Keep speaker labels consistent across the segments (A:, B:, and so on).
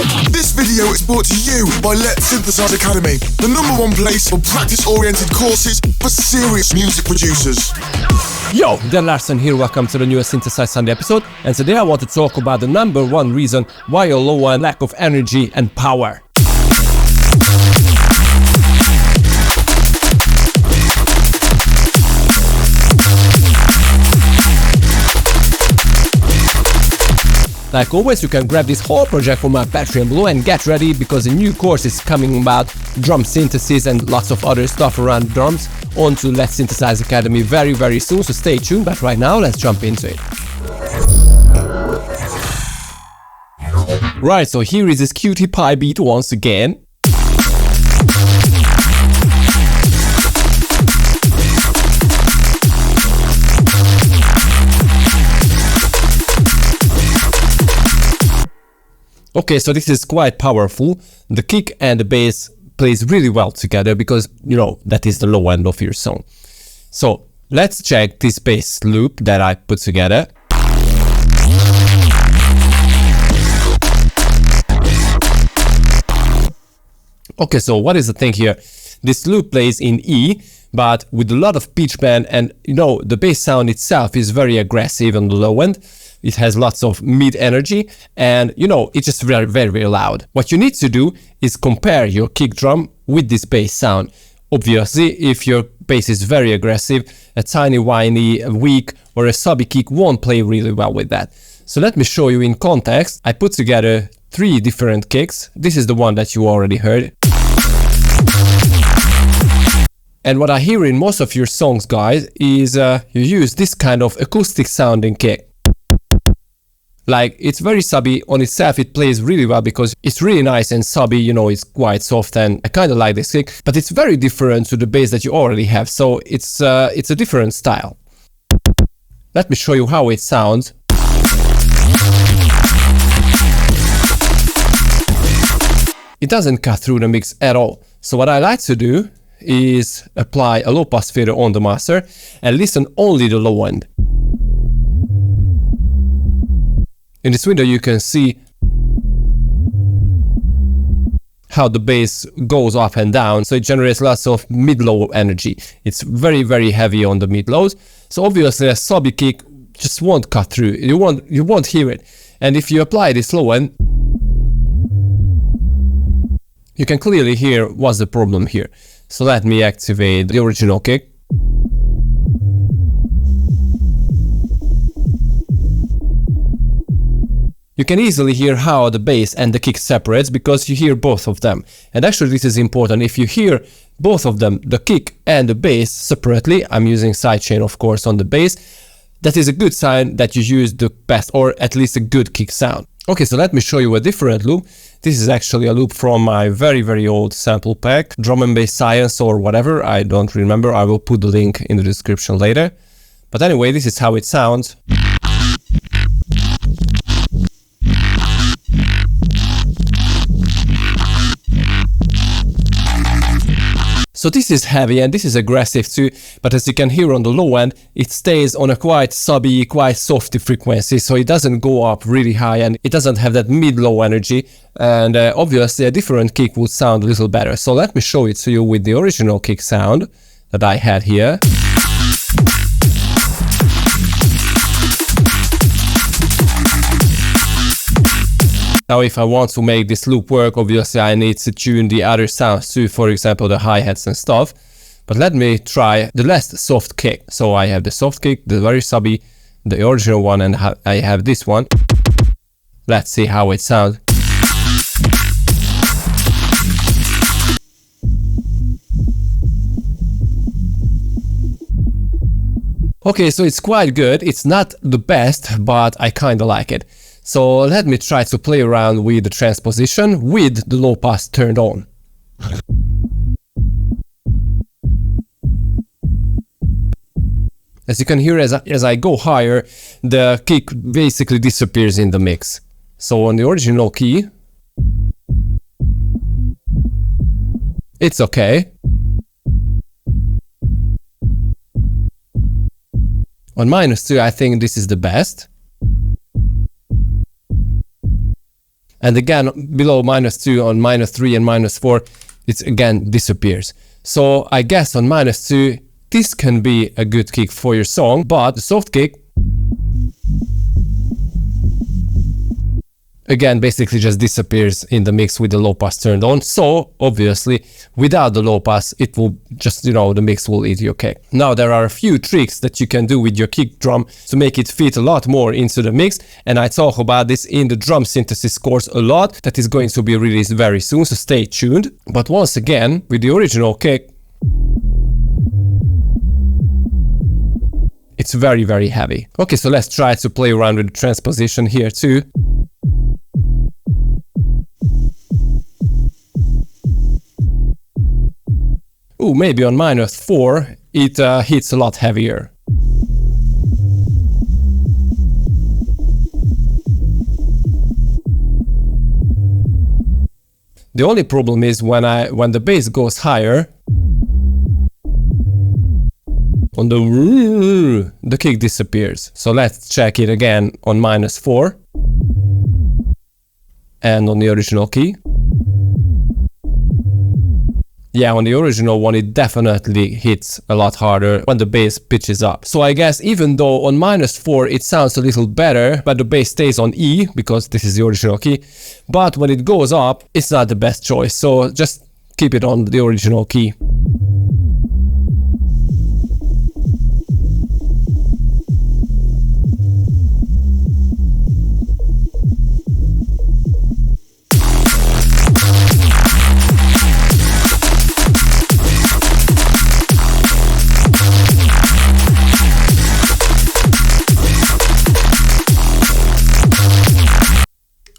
A: This video is brought to you by Letsynthisize Academy, the #1 place for practice-oriented courses for serious music producers.
B: Yo, Dan Larson here, welcome to the newest Synthesize Sunday episode, and today I want to talk about the #1 reason why you're low on lack of energy and power. Like always, you can grab this whole project from my Patreon below and get ready because a new course is coming about drum synthesis and lots of other stuff around drums onto Letsynthisize Academy very soon, so stay tuned. But right now, let's jump into it. Right, so here is this cutie pie beat once again. Okay, so this is quite powerful. The kick and the bass plays really well together because, you know, that is the low end of your song. So let's check this bass loop that I put together. Okay, so what is the thing here? This loop plays in E, but with a lot of pitch bend, and you know, the bass sound itself is very aggressive on the low end. It has lots of mid energy and, you know, it's just very loud. What you need to do is compare your kick drum with this bass sound. Obviously, if your bass is very aggressive, a tiny, whiny, weak or a subby kick won't play really well with that. So let me show you in context. I put together 3 different kicks. This is the one that you already heard. And what I hear in most of your songs, guys, is you use this kind of acoustic sounding kick. Like, it's very subby on itself, it plays really well because it's really nice and subby, you know, it's quite soft and I kind of like this kick, but it's very different to the bass that you already have, so it's a different style. Let me show you how it sounds. It doesn't cut through the mix at all, so what I like to do is apply a low pass filter on the master and listen only the low end. In this window you can see how the bass goes up and down, so it generates lots of mid-low energy. It's very heavy on the mid-lows, so obviously a subby kick just won't cut through, you won't hear it. And if you apply this low end, you can clearly hear what's the problem here. So let me activate the original kick. You can easily hear how the bass and the kick separates because you hear both of them. And actually this is important. If you hear both of them, the kick and the bass separately, I'm using sidechain of course on the bass, that is a good sign that you use the best or at least a good kick sound. Okay, so let me show you a different loop. This is actually a loop from my very old sample pack, Drum and Bass Science or whatever, I don't remember. I will put the link in the description later. But anyway, this is how it sounds. So this is heavy and this is aggressive too, but as you can hear on the low end, it stays on a quite subby, quite softy frequency, so it doesn't go up really high and it doesn't have that mid-low energy, and obviously a different kick would sound a little better. So let me show it to you with the original kick sound that I had here. Now if I want to make this loop work, obviously I need to tune the other sounds too, for example the hi-hats and stuff. But let me try the last soft kick. So I have the soft kick, the very subby, the original one, and I have this one. Let's see how it sounds. Okay, so it's quite good. It's not the best, but I kinda like it. So let me try to play around with the transposition with the low pass turned on. As you can hear, as I go higher, the kick basically disappears in the mix. So on the original key, it's okay. On -2, I think this is the best. And again, below -2, on -3 and -4, it again disappears. So I guess on -2, this can be a good kick for your song, but the soft kick, again, basically just disappears in the mix with the low pass turned on. So obviously, without the low pass, it will just, the mix will eat your cake. Now, there are a few tricks that you can do with your kick drum to make it fit a lot more into the mix. And I talk about this in the drum synthesis course a lot. That is going to be released very soon, so stay tuned. But once again, with the original kick, it's very, very heavy. Okay, so let's try to play around with the transposition here too. Ooh, maybe on -4, it hits a lot heavier. The only problem is when the bass goes higher, on the kick disappears. So let's check it again on -4 and on the original key. Yeah, on the original one, it definitely hits a lot harder when the bass pitches up. So I guess even though on -4 it sounds a little better, but the bass stays on E, because this is the original key, but when it goes up, it's not the best choice. So just keep it on the original key.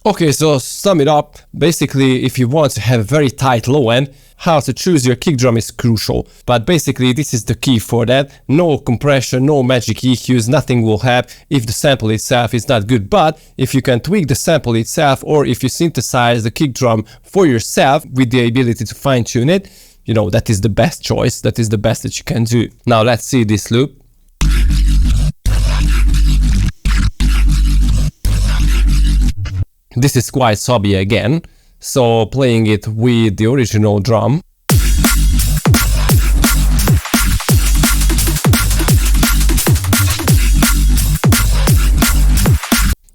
B: Okay, so sum it up. Basically, if you want to have a very tight low end, how to choose your kick drum is crucial. But basically, this is the key for that. No compression, no magic EQs, nothing will happen if the sample itself is not good. But if you can tweak the sample itself, or if you synthesize the kick drum for yourself with the ability to fine tune it, that is the best choice. That is the best that you can do. Now let's see this loop. This is quite sobby again, so playing it with the original drum.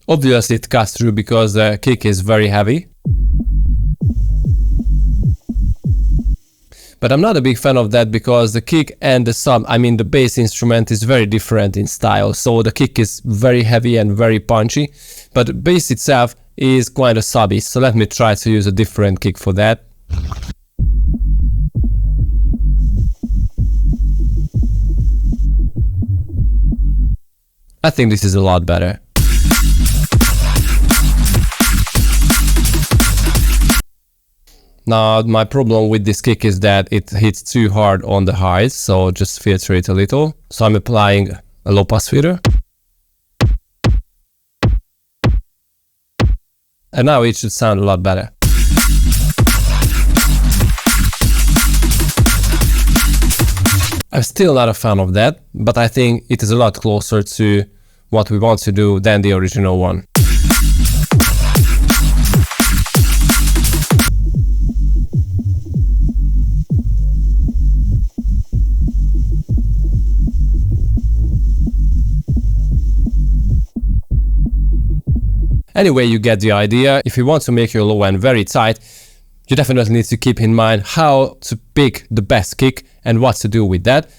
B: Obviously it cuts through because the kick is very heavy. But I'm not a big fan of that because the kick and the bass instrument is very different in style. So the kick is very heavy and very punchy, but the bass itself is quite a subby. So let me try to use a different kick for that. I think this is a lot better. Now, my problem with this kick is that it hits too hard on the highs, so just filter it a little. So I'm applying a low pass filter. And now it should sound a lot better. I'm still not a fan of that, but I think it is a lot closer to what we want to do than the original one. Anyway, you get the idea. If you want to make your low end very tight, you definitely need to keep in mind how to pick the best kick and what to do with that.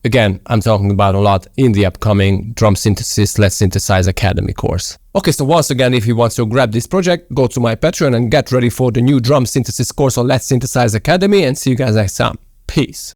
B: Again, I'm talking about a lot in the upcoming Drum Synthesis Letsynthesize Academy course. Okay, so once again, if you want to grab this project, go to my Patreon and get ready for the new Drum Synthesis course on Letsynthesize Academy, and see you guys next time. Peace.